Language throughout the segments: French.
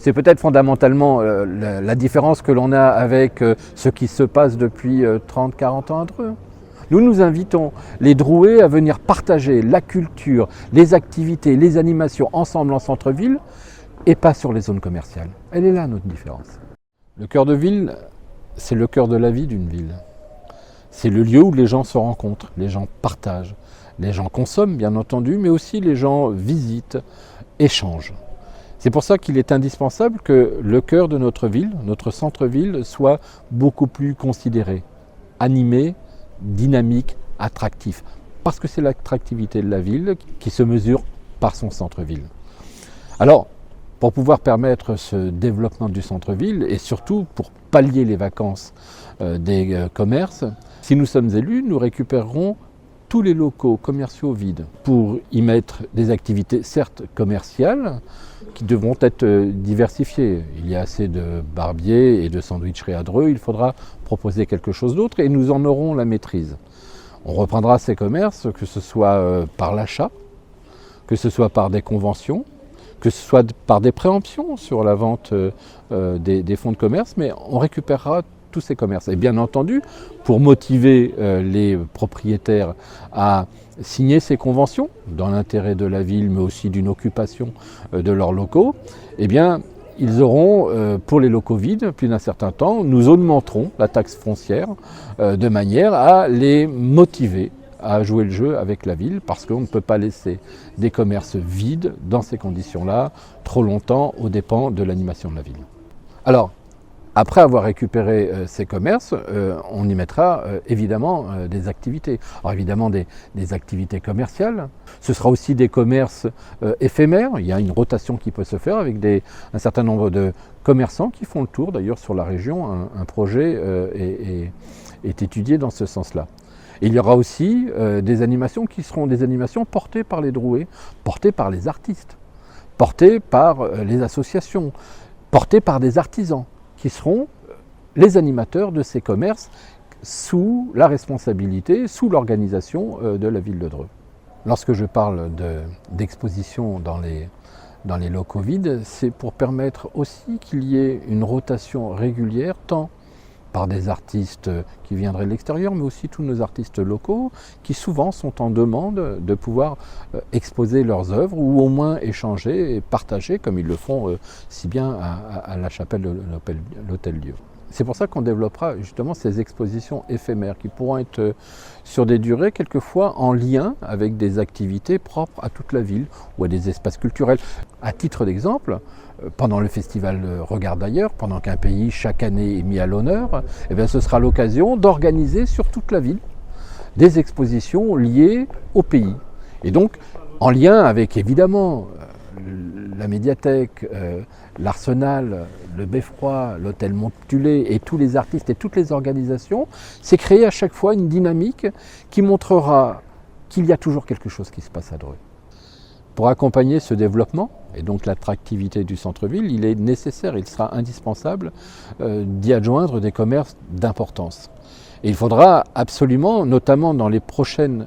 C'est peut-être fondamentalement la différence que l'on a avec ce qui se passe depuis 30-40 ans à Dreux. Nous invitons les Drouais à venir partager la culture, les activités, les animations ensemble en centre-ville et pas sur les zones commerciales. Elle est là notre différence. Le cœur de ville, c'est le cœur de la vie d'une ville. C'est le lieu où les gens se rencontrent, les gens partagent, les gens consomment bien entendu, mais aussi les gens visitent, échangent. C'est pour ça qu'il est indispensable que le cœur de notre ville, notre centre-ville, soit beaucoup plus considéré, animé, dynamique, attractif. Parce que c'est l'attractivité de la ville qui se mesure par son centre-ville. Alors, pour pouvoir permettre ce développement du centre-ville et surtout pour pallier les vacances des commerces, si nous sommes élus, nous récupérerons tous les locaux commerciaux vides pour y mettre des activités certes commerciales qui devront être diversifiées. Il y a assez de barbiers et de sandwicheries à Dreux, il faudra proposer quelque chose d'autre et nous en aurons la maîtrise. On reprendra ces commerces, que ce soit par l'achat, que ce soit par des conventions, que ce soit par des préemptions sur la vente des fonds de commerce, mais on récupérera tous ces commerces. Et bien entendu, pour motiver les propriétaires à signer ces conventions, dans l'intérêt de la ville, mais aussi d'une occupation de leurs locaux, eh bien, ils auront, pour les locaux vides, plus d'un certain temps, nous augmenterons la taxe foncière de manière à les motiver à jouer le jeu avec la ville, parce qu'on ne peut pas laisser des commerces vides dans ces conditions-là trop longtemps aux dépens de l'animation de la ville. Alors, après avoir récupéré ces commerces, on y mettra évidemment des activités. Alors évidemment des activités commerciales. Ce sera aussi des commerces éphémères. Il y a une rotation qui peut se faire avec un certain nombre de commerçants qui font le tour. D'ailleurs sur la région, un projet est étudié dans ce sens-là. Il y aura aussi des animations qui seront des animations portées par les Drouais, portées par les artistes, portées par les associations, portées par des artisans, qui seront les animateurs de ces commerces sous la responsabilité, sous l'organisation de la ville de Dreux. Lorsque je parle d'exposition dans les locaux vides, c'est pour permettre aussi qu'il y ait une rotation régulière, tant par des artistes qui viendraient de l'extérieur, mais aussi tous nos artistes locaux qui souvent sont en demande de pouvoir exposer leurs œuvres ou au moins échanger et partager comme ils le font si bien à la chapelle de l'Hôtel-Dieu. C'est pour ça qu'on développera justement ces expositions éphémères qui pourront être sur des durées quelquefois en lien avec des activités propres à toute la ville ou à des espaces culturels. À titre d'exemple, pendant le festival Regarde ailleurs, pendant qu'un pays chaque année est mis à l'honneur, eh bien, ce sera l'occasion d'organiser sur toute la ville des expositions liées au pays. Et donc en lien avec évidemment la médiathèque, l'Arsenal, le Beffroi, l'hôtel Montulé et tous les artistes et toutes les organisations, c'est créer à chaque fois une dynamique qui montrera qu'il y a toujours quelque chose qui se passe à Dreux. Pour accompagner ce développement et donc l'attractivité du centre-ville, il est nécessaire, il sera indispensable d'y adjoindre des commerces d'importance. Et il faudra absolument, notamment dans les prochaines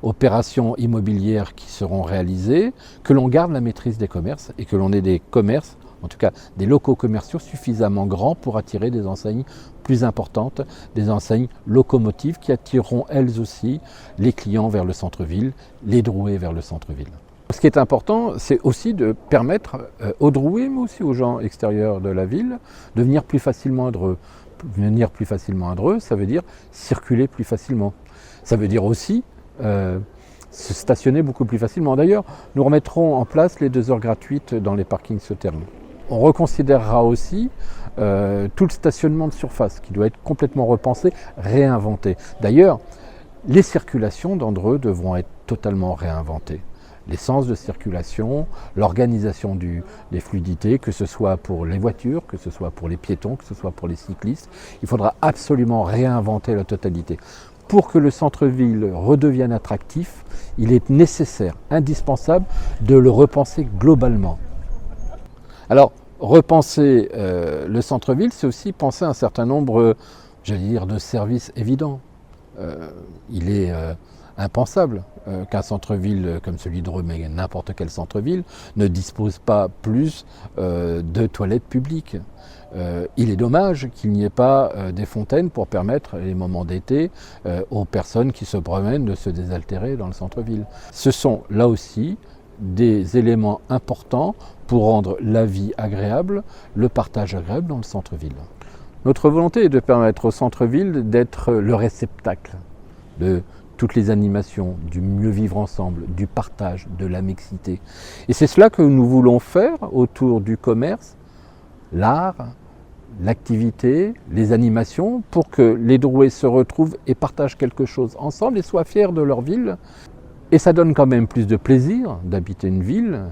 opérations immobilières qui seront réalisées, que l'on garde la maîtrise des commerces et que l'on ait des commerces, en tout cas des locaux commerciaux suffisamment grands pour attirer des enseignes plus importantes, des enseignes locomotives qui attireront elles aussi les clients vers le centre-ville, les Drouais vers le centre-ville. Ce qui est important, c'est aussi de permettre aux Drouais, mais aussi aux gens extérieurs de la ville, de venir plus facilement à Dreux. Venir plus facilement à Dreux, ça veut dire circuler plus facilement. Ça veut dire aussi se stationner beaucoup plus facilement. D'ailleurs, nous remettrons en place les 2 heures gratuites dans les parkings souterrains. On reconsidérera aussi tout le stationnement de surface qui doit être complètement repensé, réinventé. D'ailleurs, les circulations dans Dreux devront être totalement réinventées. Les sens de circulation, l'organisation des fluidités, que ce soit pour les voitures, que ce soit pour les piétons, que ce soit pour les cyclistes. Il faudra absolument réinventer la totalité. Pour que le centre-ville redevienne attractif, il est nécessaire, indispensable de le repenser globalement. Alors, repenser le centre-ville, c'est aussi penser à un certain nombre, j'allais dire, de services évidents. Il est impensable qu'un centre-ville comme celui de Dreux, mais n'importe quel centre-ville, ne dispose pas plus de toilettes publiques. Il est dommage qu'il n'y ait pas des fontaines pour permettre, les moments d'été, aux personnes qui se promènent de se désaltérer dans le centre-ville. Ce sont là aussi des éléments importants pour rendre la vie agréable, le partage agréable dans le centre-ville. Notre volonté est de permettre au centre-ville d'être le réceptacle de toutes les animations, du mieux vivre ensemble, du partage, de la mixité. Et c'est cela que nous voulons faire autour du commerce, l'art, l'activité, les animations, pour que les Drouais se retrouvent et partagent quelque chose ensemble et soient fiers de leur ville. Et ça donne quand même plus de plaisir d'habiter une ville,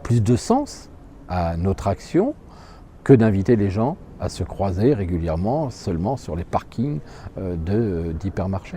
plus de sens à notre action, que d'inviter les gens à se croiser régulièrement seulement sur les parkings d'hypermarchés.